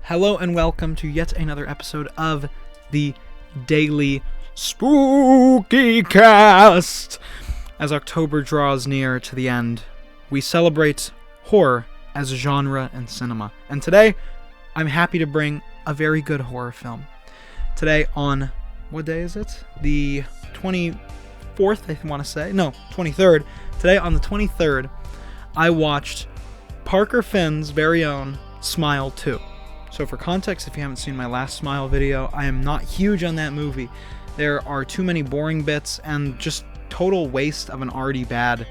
Hello and welcome to yet another episode of the Daily Spooky Cast. As October draws near to the end, we celebrate horror as a genre in cinema. And today, I'm happy to bring a very good horror film. Today on, what day is it? The 24th, I want to say. No, 23rd. Today on the 23rd, I watched Parker Finn's very own Smile 2. So for context, if you haven't seen my last Smile video, I am not huge on that movie. There are too many boring bits and just total waste of an already bad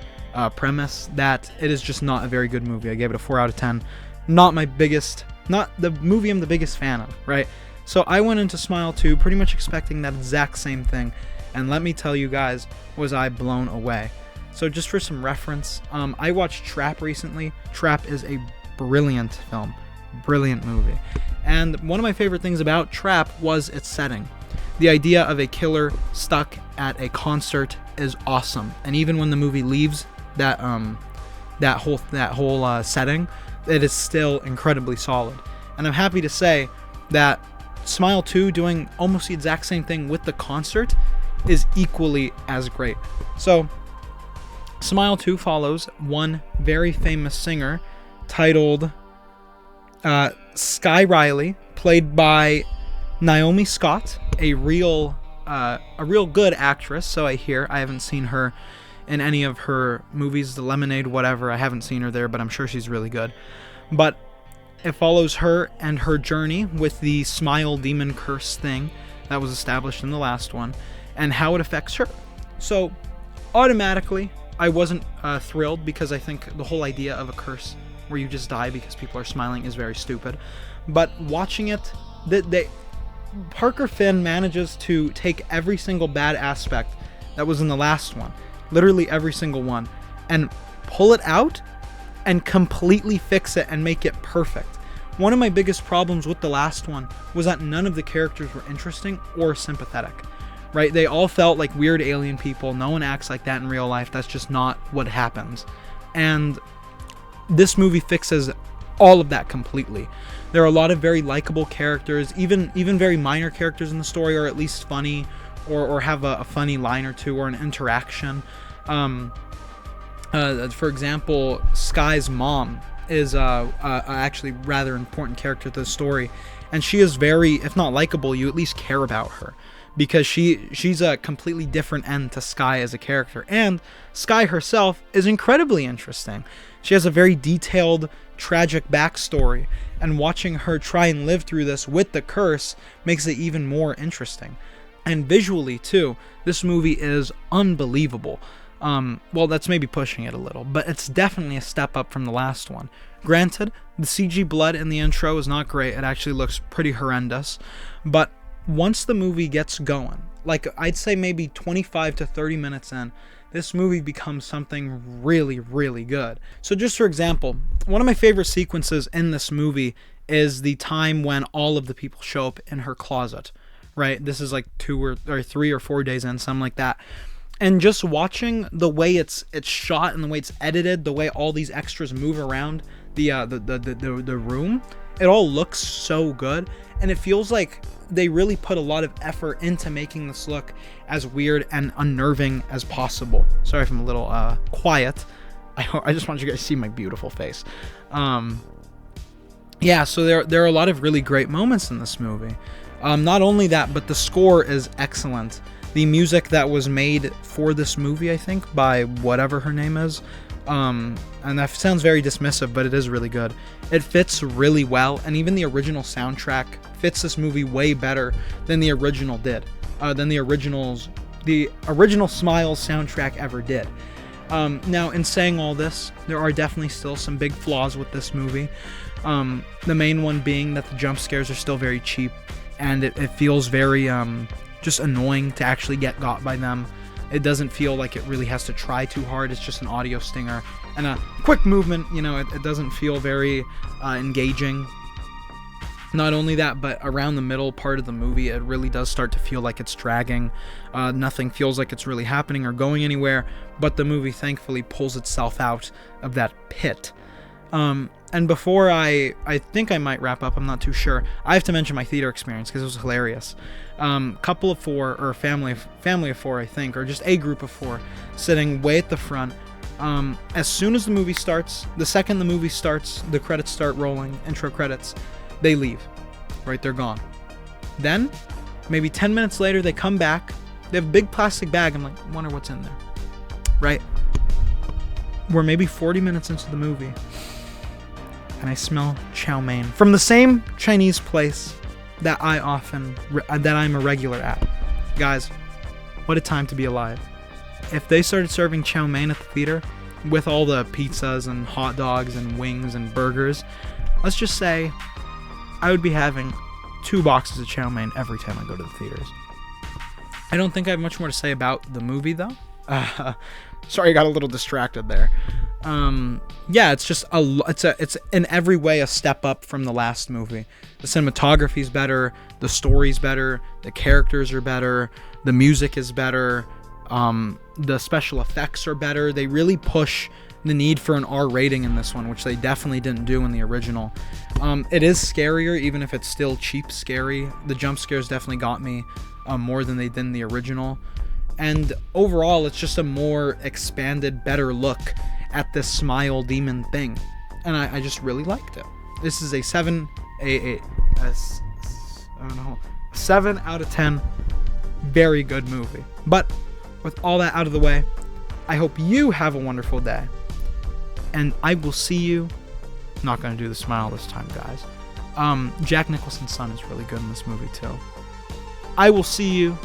premise that it is just not a very good movie. I gave it a 4 out of 10. Not the movie I'm the biggest fan of, right? So I went into Smile 2 pretty much expecting that exact same thing. And let me tell you guys, was I blown away. So just for some reference, I watched Trap recently. Trap is a brilliant film. Brilliant movie. And one of my favorite things about Trap was its setting. The idea of a killer stuck at a concert is awesome. And even when the movie leaves that whole setting, it is still incredibly solid. And I'm happy to say that Smile 2 doing almost the exact same thing with the concert is equally as great. So Smile 2 follows one very famous singer titled Sky Riley, played by Naomi Scott, a real good actress. So I hear. I haven't seen her in any of her movies, The Lemonade, whatever. I haven't seen her there, but I'm sure she's really good. But it follows her and her journey with the smile demon curse thing that was established in the last one, and how it affects her. So automatically, I wasn't thrilled, because I think the whole idea of a curse where you just die because people are smiling is very stupid. But watching it, Parker Finn manages to take every single bad aspect that was in the last one, literally every single one, and pull it out and completely fix it and make it perfect. One of my biggest problems with the last one was that none of the characters were interesting or sympathetic, right? They all felt like weird alien people. No one acts like that in real life. That's just not what happens. And this movie fixes all of that completely. There are a lot of very likable characters, even very minor characters in the story, or at least funny, or have a funny line or two, or an interaction. For example, Sky's mom is actually rather important character to the story, and she is very, if not likable, you at least care about her, because she's a completely different end to Sky as a character, and Sky herself is incredibly interesting. She has a very detailed, tragic backstory, and watching her try and live through this with the curse makes it even more interesting. And visually, too, this movie is unbelievable. Well, that's maybe pushing it a little, but it's definitely a step up from the last one. Granted, the CG blood in the intro is not great. It actually looks pretty horrendous. But once the movie gets going, like I'd say maybe 25 to 30 minutes in, this movie becomes something really, really good. So just for example, one of my favorite sequences in this movie is the time when all of the people show up in her closet, right? This is like 2 or 3 or 4 days in, something like that. And just watching the way it's shot and the way it's edited, the way all these extras move around the room, it all looks so good, and it feels like they really put a lot of effort into making this look as weird and unnerving as possible. Sorry if I'm a little quiet. I just want you guys to see my beautiful face. Yeah, so there are a lot of really great moments in this movie. Not only that, but the score is excellent. The music that was made for this movie, I think, by whatever her name is, and that sounds very dismissive, but it is really good. It fits really well, and even the original soundtrack fits this movie way better than the original did, than the original Smiles soundtrack ever did. Now, in saying all this, there are definitely still some big flaws with this movie. The main one being that the jump scares are still very cheap, and it feels very just annoying to actually get got by them. It doesn't feel like it really has to try too hard. It's just an audio stinger and a quick movement. You know, it doesn't feel very engaging. Not only that, but around the middle part of the movie, it really does start to feel like it's dragging. Nothing feels like it's really happening or going anywhere, but the movie thankfully pulls itself out of that pit. And before I think I might wrap up, I'm not too sure, I have to mention my theater experience because it was hilarious. Couple of four, or family of four, I think, or just a group of four, sitting way at the front. As soon as the movie starts, the second the movie starts, the credits start rolling, intro credits, they leave. Right, they're gone. Then, maybe 10 minutes later, they come back. They have a big plastic bag. I'm like, wonder what's in there. Right? We're maybe 40 minutes into the movie, and I smell chow mein from the same Chinese place that I'm a regular at. Guys, what a time to be alive. If they started serving chow mein at the theater with all the pizzas and hot dogs and wings and burgers, let's just say I would be having 2 boxes of chow mein every time I go to the theaters. I don't think I have much more to say about the movie, though. Sorry, I got a little distracted there. Yeah, it's just it's in every way a step up from the last movie. The cinematography's better, the story's better, the characters are better, the music is better, the special effects are better. They really push the need for an R rating in this one, which they definitely didn't do in the original. It is scarier, even if it's still cheap scary. The jump scares definitely got me more than they did in the original. And overall, it's just a more expanded, better look at this smile demon thing. And I just really liked it. This is a 7 out of 10. Very good movie. But with all that out of the way, I hope you have a wonderful day. And I will see you. Not going to do the smile this time, guys. Jack Nicholson's son is really good in this movie, too. I will see you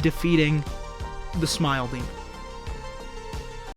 defeating the smile demon.